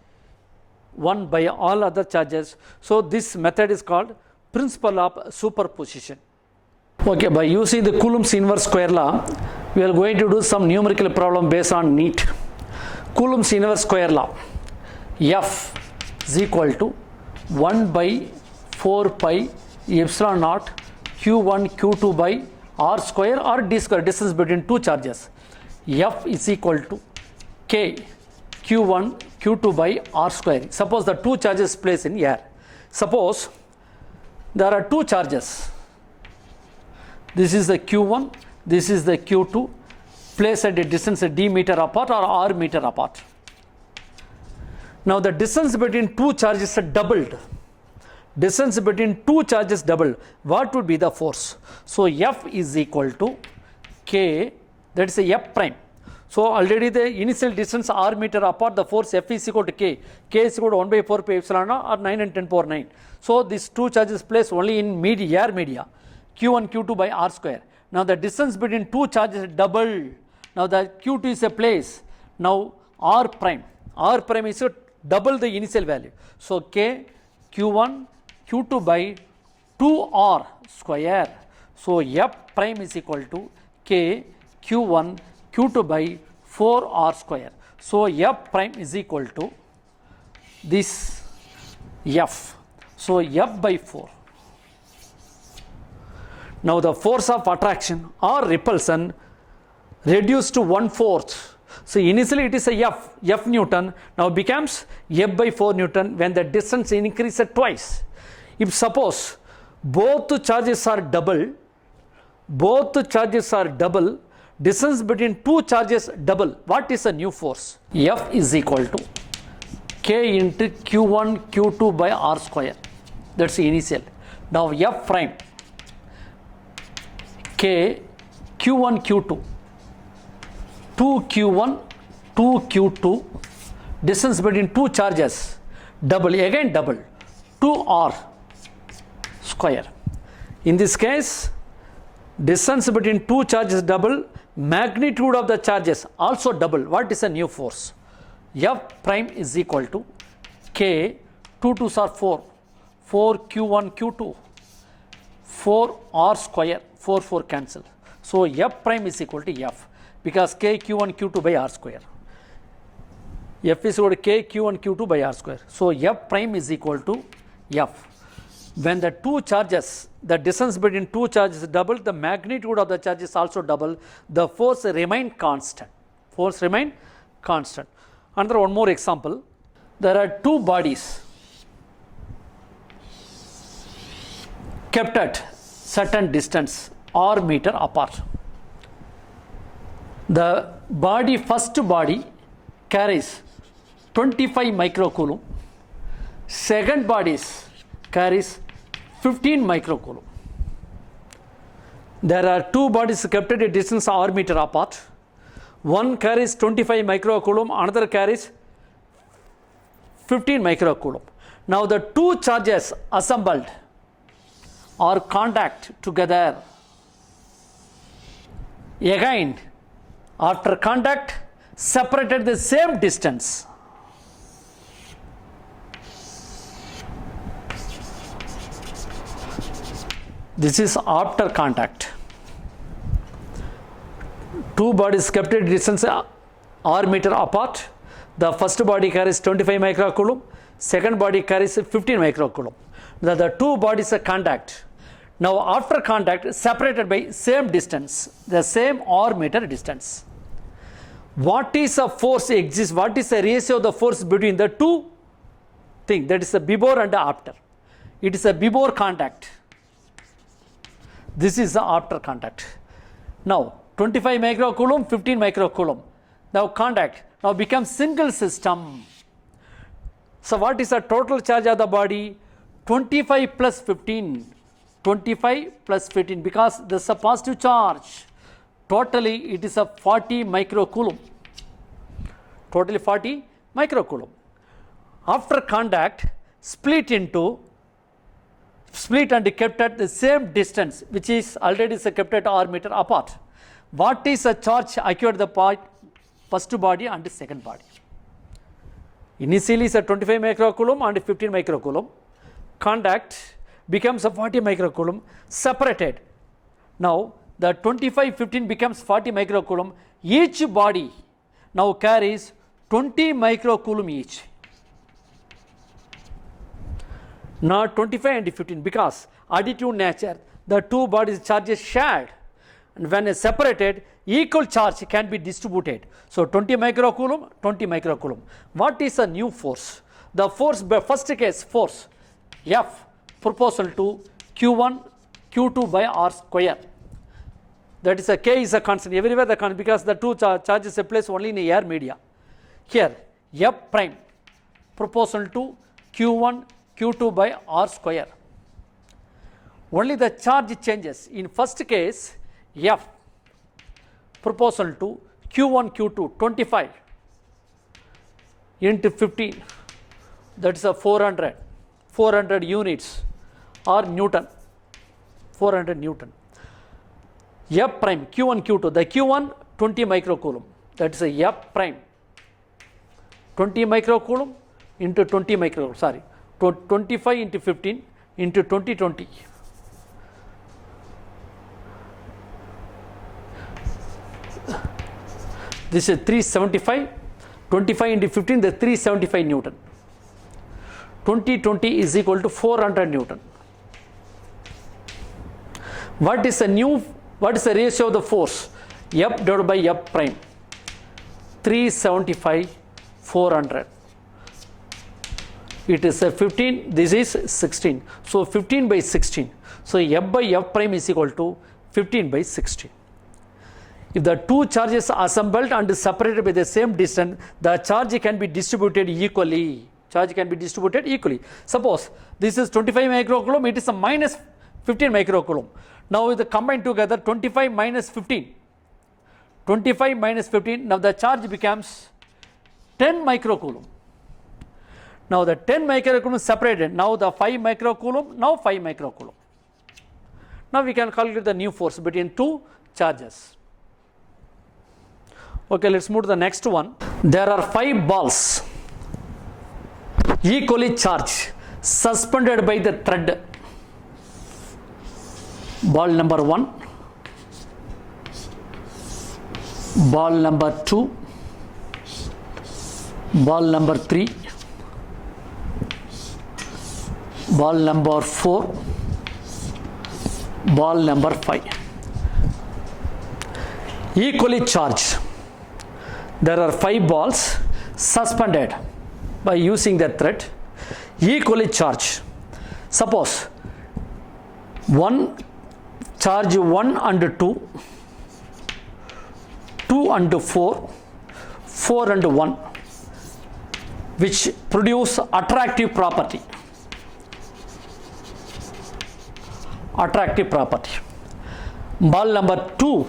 1 by all other charges. So this method is called principle of superposition. Okay, by using the Coulomb's inverse square law, we are going to do some numerical problem based on NEET. Coulomb's inverse square law, F is equal to 1 by 4 pi epsilon naught q1 q2 by r square or d square, distance between two charges. F is equal to k q1 q2 by r square. Suppose the two charges placed in air. Suppose there are two charges. This is the q1, this is the q2, placed at a distance d meter apart or r meter apart. Now the distance between two charges are doubled. Distance between two charges doubled. What would be the force? So F is equal to K, that is a F prime. So already the initial distance r meter apart, the force F is equal to K. K is equal to 1 by 4 pi epsilon or 9 and 10 power 9. So these two charges placed only in air media, q1 q2 by r square. Now the distance between two charges is doubled. Now the q2 is a place. Now r prime R prime is double the initial value. So K Q1 Q2 by 2R square. So F prime is equal to K Q1 Q2 by 4R square. So F prime is equal to this F. So F by 4. Now the force of attraction or repulsion reduced to 1/4. So initially it is a F Newton, now becomes F by 4 Newton when the distance increases twice. If suppose both charges are double, distance between two charges double, what is the new force? F is equal to K into Q1 Q2 by R square. That's the initial. Now F prime K Q1 Q2 2Q1 2Q2, distance between two charges double, again double, 2R square. In this case distance between two charges double, magnitude of the charges also double. What is the new force? F prime is equal to K 2 2s are 4 Q1 Q2 4R square, 4 cancel. So F prime is equal to F because K Q1 Q2 by R square. F is equal to K Q1 Q2 by R square. So F prime is equal to F. When the two charges, the distance between two charges is double, the magnitude of the charge is also double, the force remain constant. Another one more example. There are two bodies kept at certain distance or meter apart. The first body carries 25 microcoulomb, second body carries 15 microcoulomb. There are two bodies kept at a distance or meter apart. One carries 25 microcoulomb, another carries 15 microcoulomb. Now the two charges assembled or contact together. Again, after contact, separated the same distance. This is after contact. Two bodies kept at distance or meter apart. The first body carries 25 microcoulomb, second body carries 15 microcoulomb. The two bodies are contact. Now after contact, separated by same distance, the same or meter distance. What is the force exists? What is the ratio of the force between the two things? That is the before and after. It is a before contact. This is the after contact. Now 25 microcoulomb, 15 microcoulomb. Now contact. Now becomes single system. So what is the total charge of the body? 25 plus 15. 25 plus 15 because this is a positive charge. Totally it is a 40 microcoulomb. Totally 40 microcoulomb. After contact, split and kept at the same distance, which is already kept at R meter apart. What is the charge acquired the first body and the second body? Initially is a 25 microcoulomb and 15 microcoulomb. Contact becomes a 40 microcoulomb, separated. Now the 25-15 becomes 40 microcoulomb. Each body now carries 20 microcoulomb each. Not 25 and 15 because additive nature, the two bodies charges shared, and when separated, equal charge can be distributed. So 20 microcoulomb, 20 microcoulomb. What is a new force? The force, by first case force F proportional to Q1 Q2 by R square. That is a K is a constant everywhere the constant because the two charges are placed only in a air media. Here F prime proportional to Q1 Q2 by R square. Only the charge changes. In first case F proportional to Q1 Q2 25 into 15, that is a 400 units or Newton, 400 Newton. F prime Q1 Q2, the Q1 20 microcoulomb, that is a F prime 20 microcoulomb into 20 microcoulomb, sorry, 25 into 15 into 20. This is 375, 25 into 15, the 375 Newton. 20 is equal to 400 Newton. What is the ratio of the force? F divided by F prime. 375, 400. It is a 15, this is 16. So 15 by 16. So F by F prime is equal to 15 by 16. If the two charges are assembled and separated by the same distance, the charge can be distributed equally. Suppose this is 25 microcoulomb, it is a minus 15 microcoulomb. Now with the combined together 25 minus 15. 25 minus 15, now the charge becomes 10 microcoulomb. Now the 10 microcoulomb separated, now the 5 microcoulomb, now 5 microcoulomb. Now we can calculate the new force between two charges. Okay, let's move to the next one. There are 5 balls equally charged suspended by the thread. Ball number 1, ball number 2, ball number 3, ball number 4, ball number 5. Equally charged. There are 5 balls suspended by using the thread, equally charged. Suppose charge 1 and 2, 2 and 4, 4 and 1, which produce attractive property. Ball number 2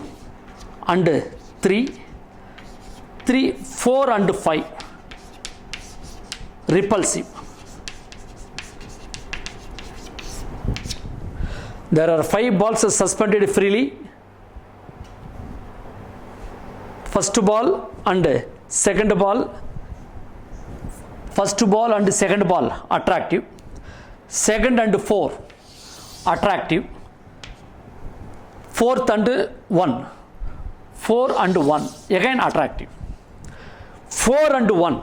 and 3, 4 and 5, repulsive. There are 5 balls suspended freely. First ball and second ball. First ball and second ball attractive. Second and 4 attractive. Fourth and 1. 4 and 1 again attractive. 4 and 1.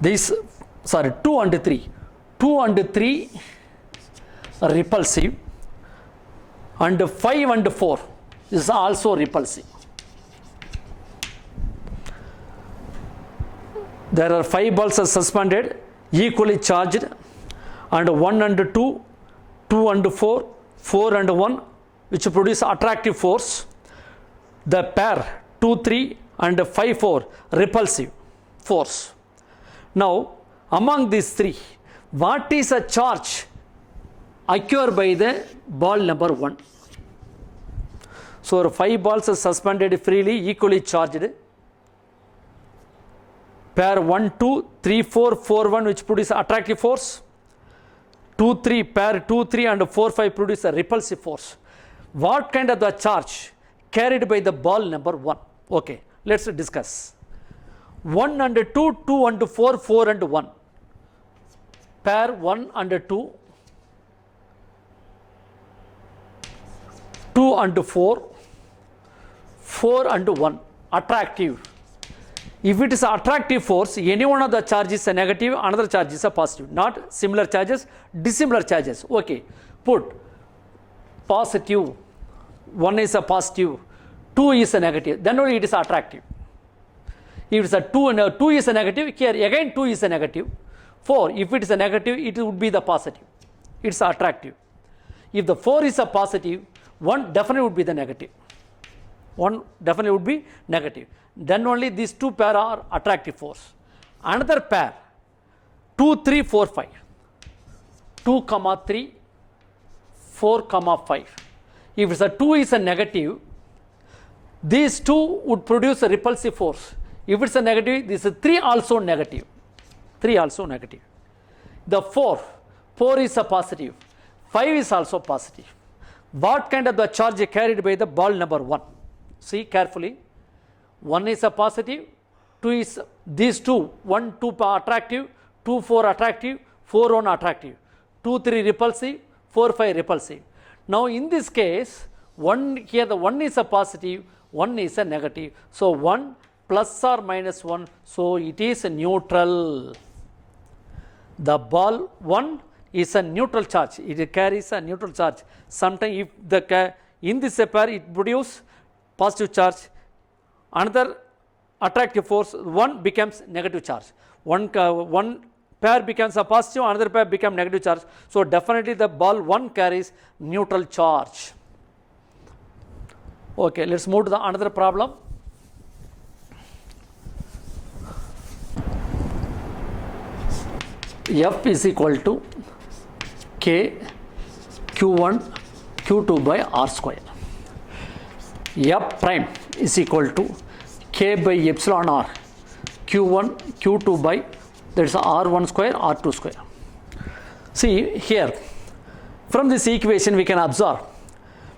2 and 3. 2 and 3 repulsive. And 5 and 4 is also repulsive. There are 5 balls suspended, equally charged, and 1 and 2, 2 and 4, 4 and 1, which produce attractive force. The pair 2, 3 and 5, 4 repulsive force. Now, among these 3, what is a charge acquired by the ball number 1? So 5 balls are suspended freely, equally charged. Pair 1, 2, 3, 4, 4, 1, which produce attractive force. 2, 3, pair 2, 3 and 4, 5 produce a repulsive force. What kind of the charge carried by the ball number 1? Okay, let's discuss. 1 and 2, 2 and 4, 4 and 1. Pair 1 and 2, 2 and 4, 4 and 1, attractive. If it is an attractive force, any one of the charges is a negative, another charge is a positive. Not similar charges, dissimilar charges. Okay, put positive, 1 is a positive, 2 is a negative, then only it is attractive. If it is a 2 and 2 is a negative, here again 2 is a negative. 4, if it is a negative, it would be the positive. It's attractive. If the 4 is a positive, 1 definitely would be the negative. 1 definitely would be negative. Then only these 2 pair are attractive force. Another pair 2, 3, 4, 5. 2, 3, 4, 5. If it's a 2 is a negative, these 2 would produce a repulsive force. If it's a negative, this is 3 also negative. 3 also negative. The 4 is a positive. 5 is also positive. What kind of the charge carried by the ball number 1? See carefully. 1 is a positive, 2 is these two, 1, 2 attractive, 2, 4 attractive, 4, 1 attractive, 2, 3 repulsive, 4, 5 repulsive. Now in this case, 1 here the 1 is a positive, 1 is a negative. So 1 plus or minus 1, so it is a neutral. The ball 1 is a neutral charge, it carries a neutral charge. Sometimes if the in this pair it produces positive charge, another attractive force 1 becomes negative charge. One pair becomes a positive, another pair becomes negative charge. So definitely the ball 1 carries neutral charge. Okay, let's move to the another problem. F is equal to K Q1 Q2 by R square. F prime is equal to K by epsilon R Q1 Q2 by, that is R1 square R2 square. See here, from this equation we can observe,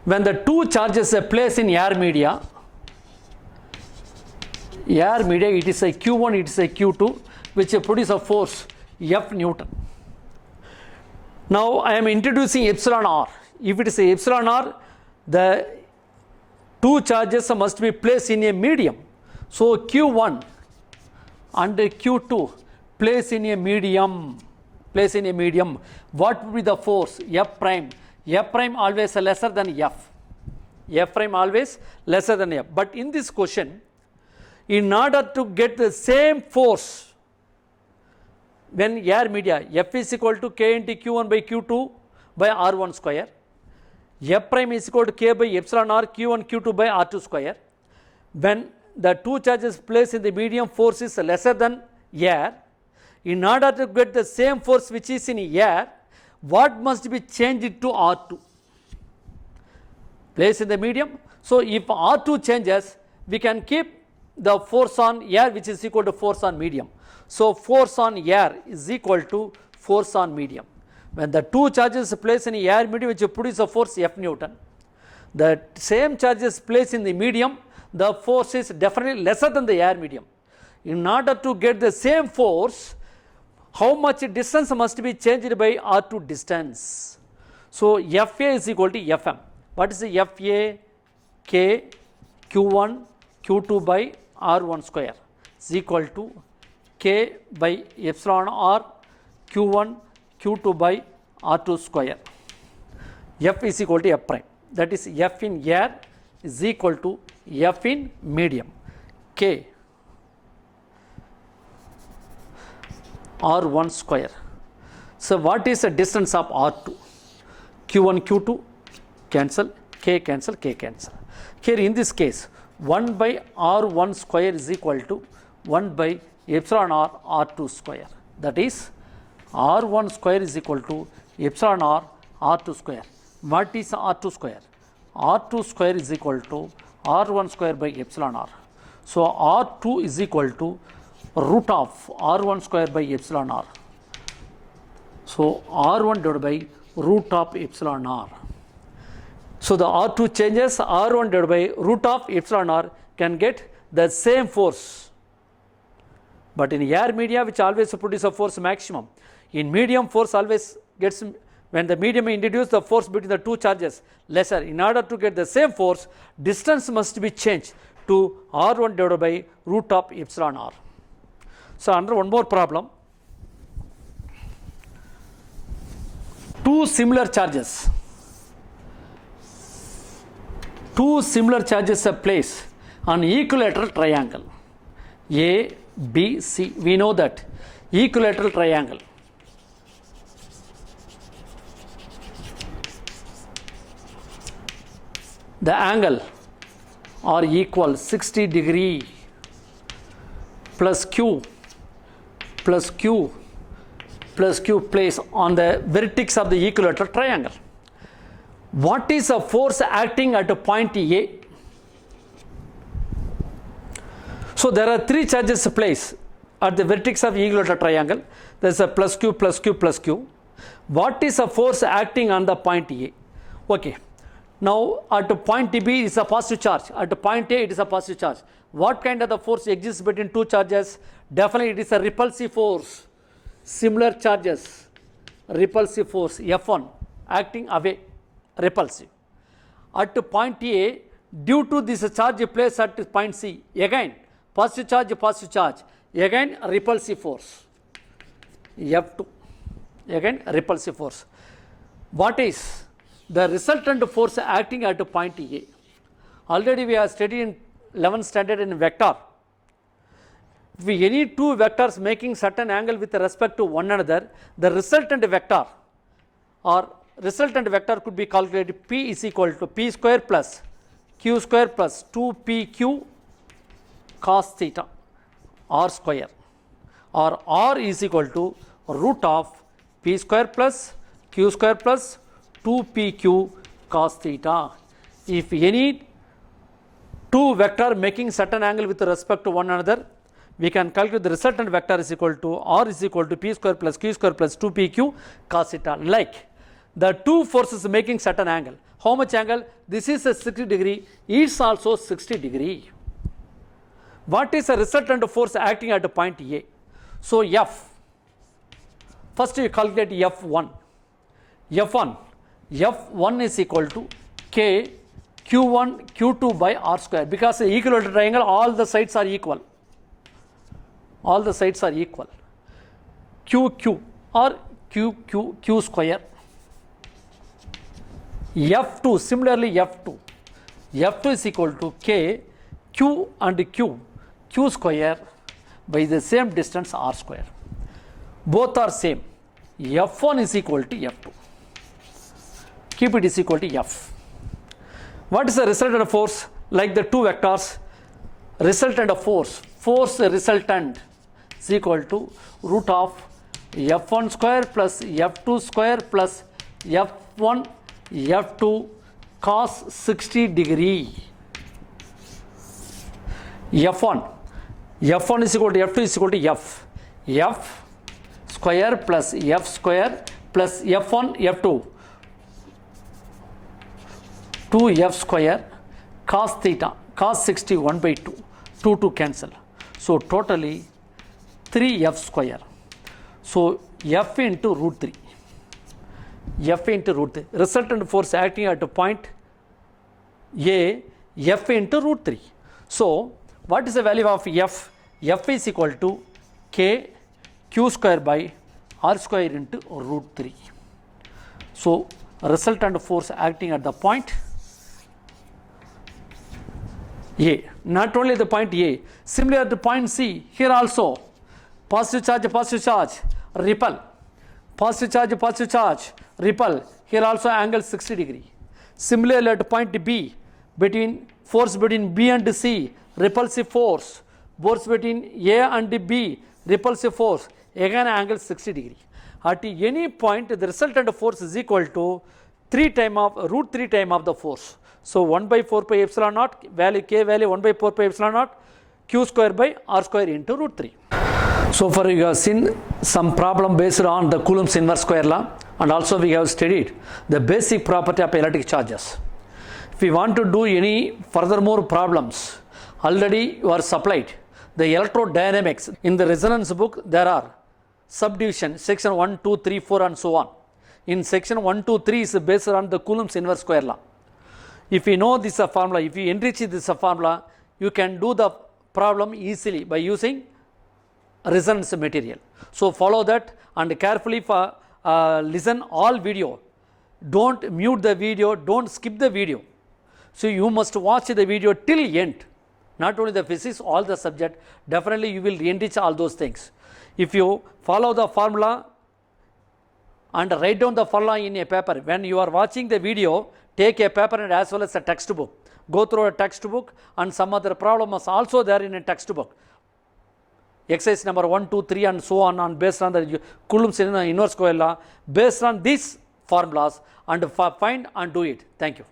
when the two charges are placed in air media, it is a Q1, it is a Q2, which produce a force F Newton. Now I am introducing epsilon R. If it is a epsilon R, the two charges must be placed in a medium. So Q1 and Q2 placed in a medium. What would be the force? F prime. F prime always lesser than F. F prime always lesser than F. But in this question, in order to get the same force when air media, F is equal to K into Q1 by Q2 by R1 square, F prime is equal to K by epsilon R Q1 Q2 by R2 square. When the two charges placed in the medium, force is lesser than air. In order to get the same force which is in air, what must be changed to R2? Placed in the medium. So if R2 changes, we can keep the force on air which is equal to force on medium. So force on air is equal to force on medium. When the two charges placed in air medium which produce a force F Newton, the same charges placed in the medium, the force is definitely lesser than the air medium. In order to get the same force, how much distance must be changed by R2 distance? So Fa is equal to Fm. What is the Fa? K Q1 Q2 by R1 square is equal to K by epsilon R Q1 Q2 by R2 square. F is equal to F prime. That is F in air is equal to F in medium. K R1 square. So what is the distance of R2? Q1 Q2 cancel, K cancel, K cancel. Here in this case, 1 by R1 square is equal to 1 by epsilon R R2 square. That is R1 square is equal to epsilon R R2 square. What is R2 square? R2 square is equal to R1 square by epsilon R. So R2 is equal to root of R1 square by epsilon R. So R1 divided by root of epsilon R. So the R2 changes, R1 divided by root of epsilon R can get the same force. But in air media, which always produce a force maximum, in medium force always gets, when the medium introduce the force between the two charges lesser. In order to get the same force, distance must be changed to R1 divided by root of epsilon R. So under one more problem, two similar charges are placed on equilateral triangle A, B, C. We know that equilateral triangle, the angle are equal 60 degree plus Q plus Q plus Q placed on the vertex of the equilateral triangle. What is the force acting at a point A? So there are three charges placed at the vertex of the equilateral triangle. There is a plus Q plus Q plus Q. What is the force acting on the point A? Okay, Now at point B is a positive charge, at point A it is a positive charge. What kind of the force exists between two charges? Definitely it is a repulsive force. Similar charges, repulsive force F1 acting away, repulsive. At point A, due to this charge placed at point C, again positive charge, again repulsive force F2, again repulsive force. What is the resultant force acting at point A? Already we have studied in 11th standard in vector. If we any two vectors making certain angle with respect to one another, the resultant vector or resultant vector could be calculated. P is equal to P square plus Q square plus 2PQ cos theta R square, or R is equal to root of P square plus Q square plus 2PQ cos theta. If any two vector making certain angle with respect to one another, we can calculate the resultant vector is equal to R is equal to P square plus Q square plus 2PQ cos theta. Like the two forces making certain angle. How much angle? This is a 60 degree, it's also 60 degree. What is the resultant force acting at point A? So F, first you calculate F1. F1 is equal to K Q1 Q2 by R square, because the equilateral triangle all the sides are equal. All the sides are equal. QQ or Q square. F2, similarly F2 is equal to K Q and Q square by the same distance R square. Both are same. F1 is equal to F2. Keep it is equal to F. What is the resultant force? Like the two vectors, resultant of force resultant is equal to root of F1 square plus F2 square plus F1 F2 cos 60 degree. F1 is equal to F2 is equal to F square plus F square plus F1 F2 2F square cos theta cos 60 1 by 2 to cancel. So totally 3F square. So F into root 3. Resultant force acting at a point A, F into root 3. So what is the value of F? F is equal to K Q square by R square into root 3. So resultant force acting at the point A, not only the point A, similar to point C, here also positive charge, repel, positive charge, repel, here also angle 60 degree. Similarly at point B, force between B and C, repulsive force between A and B, repulsive force, again angle 60 degree. At any point the resultant force is equal to root 3 times of the force. So 1 by 4 pi epsilon naught, K value 1 by 4 pi epsilon naught, Q square by R square into root 3. So far you have seen some problem based on the Coulomb's inverse square law, and also we have studied the basic property of electric charges. If we want to do any furthermore problems, already you are supplied the electrodynamics. In the resonance book there are subdivision, section 1, 2, 3, 4 and so on. In section 1, 2, 3 is based on the Coulomb's inverse square law. If you know this formula, if you enrich this formula, you can do the problem easily by using resonance material. So follow that and carefully listen all video. Don't mute the video, don't skip the video. So you must watch the video till end. Not only the physics, all the subject, definitely you will enrich all those things. If you follow the formula and write down the formula in a paper, when you are watching the video, take a paper and as well as a textbook. Go through a textbook, and some other problems also there in a textbook. Exercise number 1, 2, 3 and so on, based on the Coulomb's inverse square law, based on these formulas, and find and do it. Thank you.